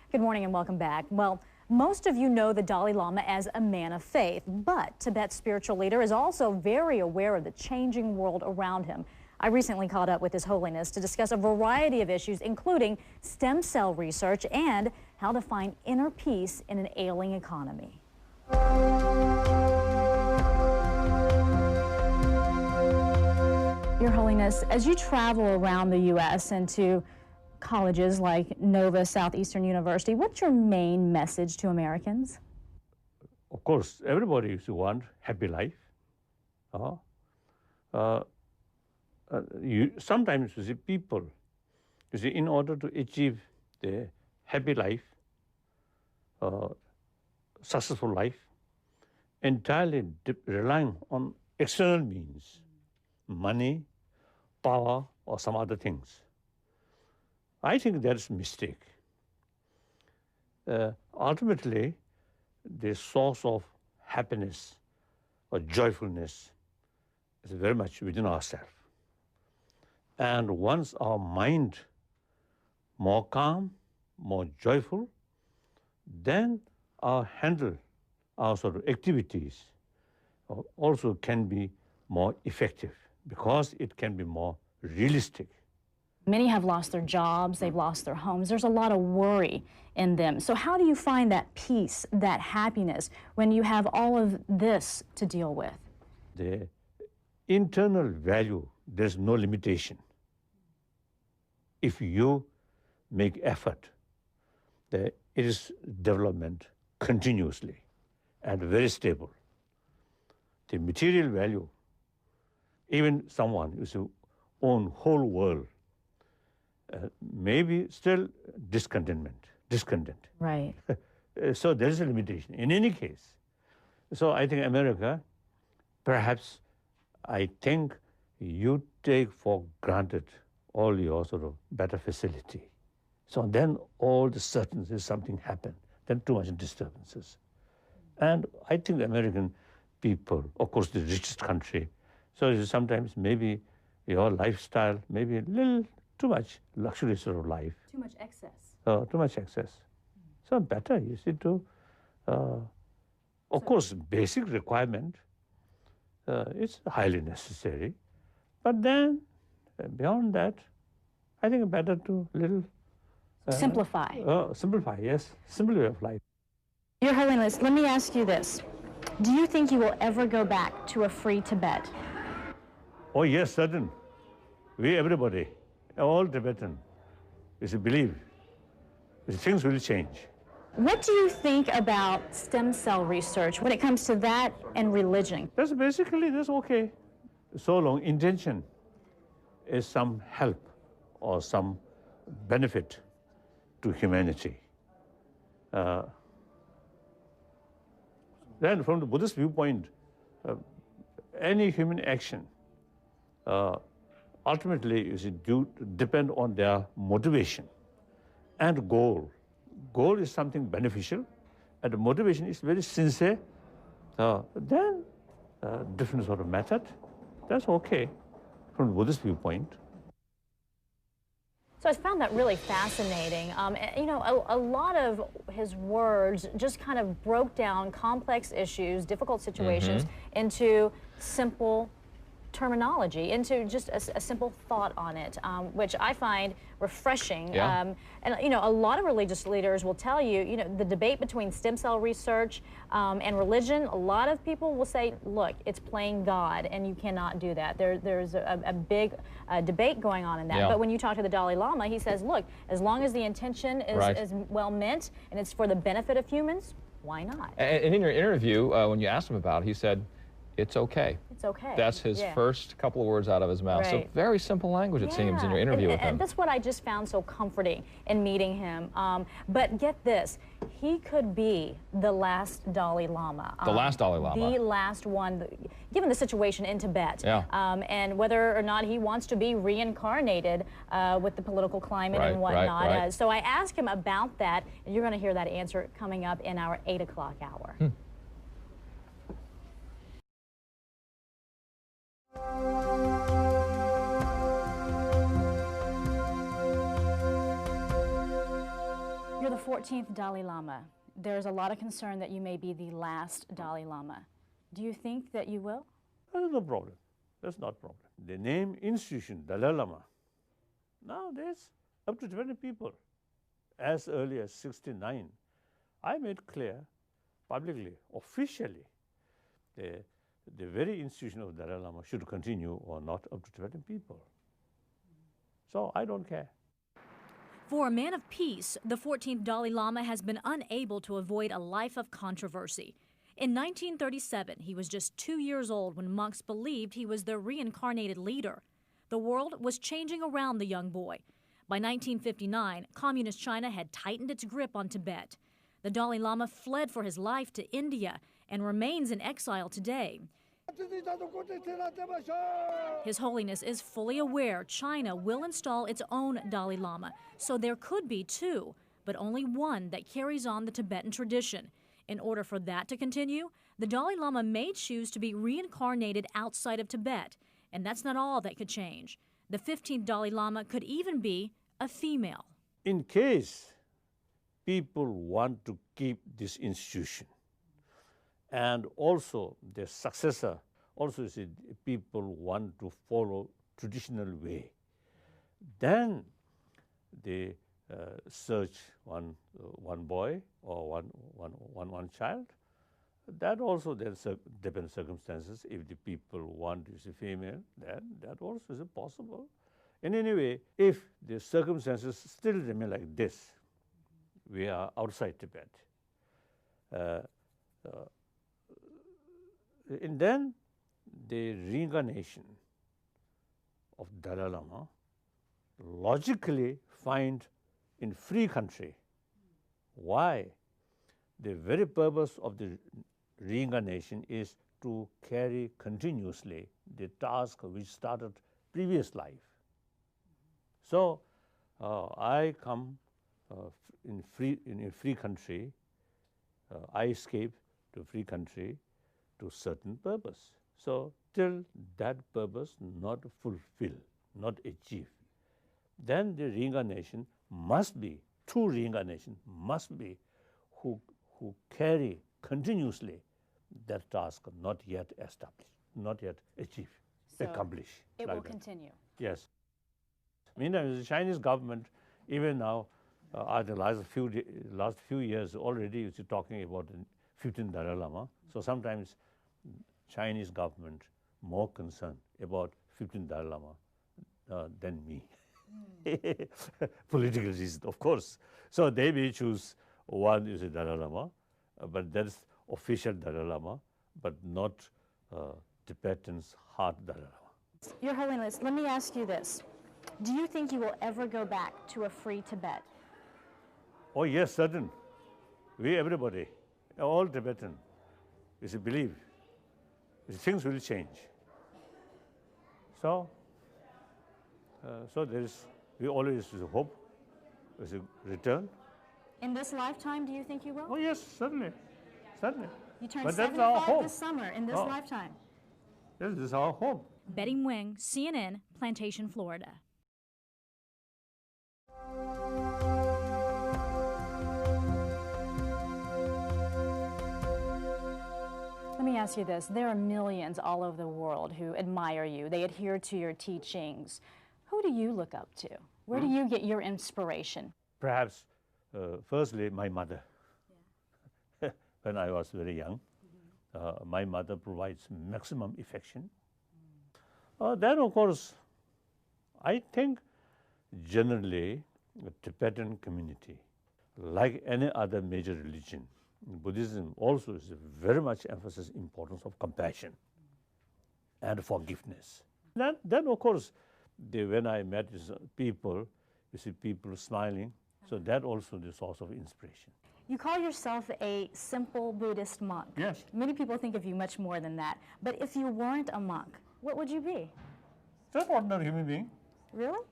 Good morning and welcome back. Well, most of you know the Dalai Lama as a man of faith, but Tibet's spiritual leader is also very aware of the changing world around him. I recently caught up with His Holiness to discuss a variety of issues, including stem cell research and how to find inner peace in an ailing economy. Your Holiness, as you travel around the U.S. and to colleges like Nova Southeastern University, what's your main message to Americans? Of course, everybody used to want happy life. Sometimes you see people, in order to achieve the happy life, successful life, entirely relying on external means, money, power, or some other things. I think that's a mistake. Ultimately, the source of happiness or joyfulness is very much within ourselves. And once our mind more calm, more joyful, then our sort of activities also can be more effective because it can be more realistic. Many have lost their jobs, they've lost their homes. There's a lot of worry in them. So how do you find that peace, that happiness, when you have all of this to deal with? The internal value, there's no limitation. If you make effort, it is development continuously and very stable. The material value, even someone who owns whole world, maybe still discontent. Right. So there is a limitation in any case. So I think America, perhaps, I think you take for granted all your sort of better facility. So then all the certainty something happened, then too much disturbances. And I think the American people, of course the richest country, so sometimes maybe your lifestyle, maybe a little too much luxury sort of life. Too much excess. Too much excess. So better, you see, to, of course, basic requirement is highly necessary. But then, beyond that, I think better to little... simplify. Simplify, yes. Simple way of life. Your Holiness, let me ask you this. Do you think you will ever go back to a free Tibet? Oh, yes, certain. We, everybody, all Tibetan, is a believe things will change. What do you think about stem cell research when it comes to that and religion? That's okay. So long intention is some help or some benefit to humanity. Then from the Buddhist viewpoint, any human action ultimately is depend on their motivation and goal. Goal is something beneficial, and the motivation is very sincere. Then different sort of method, that's okay from the Buddhist viewpoint. So I found that really fascinating. You know, a lot of his words just kind of broke down complex issues, difficult situations, into simple terminology, into just a simple thought on it, which I find refreshing. Yeah. And you know, a lot of religious leaders will tell you, you know, the debate between stem cell research and religion, a lot of people will say, look, it's playing God, and you cannot do that. There's a big debate going on in that. Yeah. But when you talk to the Dalai Lama, he says, look, as long as the intention is well meant and it's for the benefit of humans, why not? And in your interview, when you asked him about it, he said, it's okay. It's okay. That's his first couple of words out of his mouth. Right. So very simple language, it seems, in your interview with him. And that's what I just found so comforting in meeting him. But get this, he could be the last Dalai Lama. The last Dalai Lama. The last one, given the situation in Tibet. Yeah. And whether or not he wants to be reincarnated with the political climate and whatnot. Right. So I asked him about that, and you're going to hear that answer coming up in our 8 o'clock hour. You're the 14th Dalai Lama. There's a lot of concern that you may be the last Dalai Lama. Do you think that you will? That's no problem. That's not a problem. The name institution, Dalai Lama, now there's up to 20 people. As early as 1969, I made clear publicly, officially, the very institution of Dalai Lama should continue or not up to 20 people. So I don't care. For a man of peace, the 14th Dalai Lama has been unable to avoid a life of controversy. In 1937, he was just 2 years old when monks believed he was their reincarnated leader. The world was changing around the young boy. By 1959, Communist China had tightened its grip on Tibet. The Dalai Lama fled for his life to India and remains in exile today. His Holiness is fully aware China will install its own Dalai Lama, so there could be two, but only one that carries on the Tibetan tradition. In order for that to continue, the Dalai Lama may choose to be reincarnated outside of Tibet, and that's not all that could change. The 15th Dalai Lama could even be a female. In case people want to keep this institution, and also the successor, also said people want to follow traditional way, then they search one boy or one child. That also there's depends circumstances. If the people want is a female, then that also is possible. In any way, if the circumstances still remain like this, we are outside Tibet. And then the reincarnation of Dalai Lama logically find in free country. Why? The very purpose of the reincarnation is to carry continuously the task which started previous life. So I come in a free country. I escape to free country to certain purpose. So till that purpose not fulfilled, not achieved, then the reincarnation must be, true reincarnation must be who carry continuously that task not yet established, not yet achieved, So accomplished. It like will that. continue. Yes. Meanwhile, the Chinese government, even now, the last few years already is talking about the 15th Dalai Lama. So sometimes Chinese government more concerned about 15th Dalai Lama than me. Political reason, of course. So they may choose one is a Dalai Lama, but that is official Dalai Lama, but not Tibetan's heart Dalai Lama. Your Holiness, let me ask you this. Do you think you will ever go back to a free Tibet? Oh yes, certain. We, everybody, all Tibetan, is a belief. Things will change. So, there is, we always hope, there's a return. In this lifetime, do you think you will? Oh yes, certainly, certainly. You turn But that's our 75 hope. this summer, in this Oh. lifetime. Yes, this is our hope. Betty Nguyen, CNN, Plantation, Florida. Let me ask you this. There are millions all over the world who admire you. They adhere to your teachings. Who do you look up to? Where do you get your inspiration? Perhaps, firstly, my mother. Yeah. When I was very young, my mother provides maximum affection. Then, of course, I think generally the Tibetan community, like any other major religion, Buddhism also is very much emphasis importance of compassion and forgiveness. Then of course, when I met these people, you see people smiling, so that also the source of inspiration. You call yourself a simple Buddhist monk. Yes. Many people think of you much more than that. But if you weren't a monk, what would you be? Just ordinary human being. Really?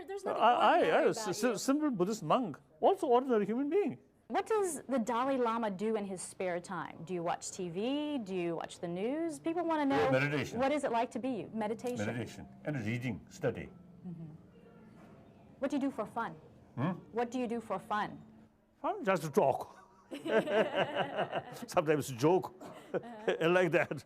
There's nothing I simple Buddhist monk, also ordinary human being. What does the Dalai Lama do in his spare time? Do you watch TV? Do you watch the news? People want to know, meditation. What is it like to be you? Meditation? Meditation and reading, study. What do you do for fun? What do you do for fun? Fun, just to talk. Sometimes joke, like that.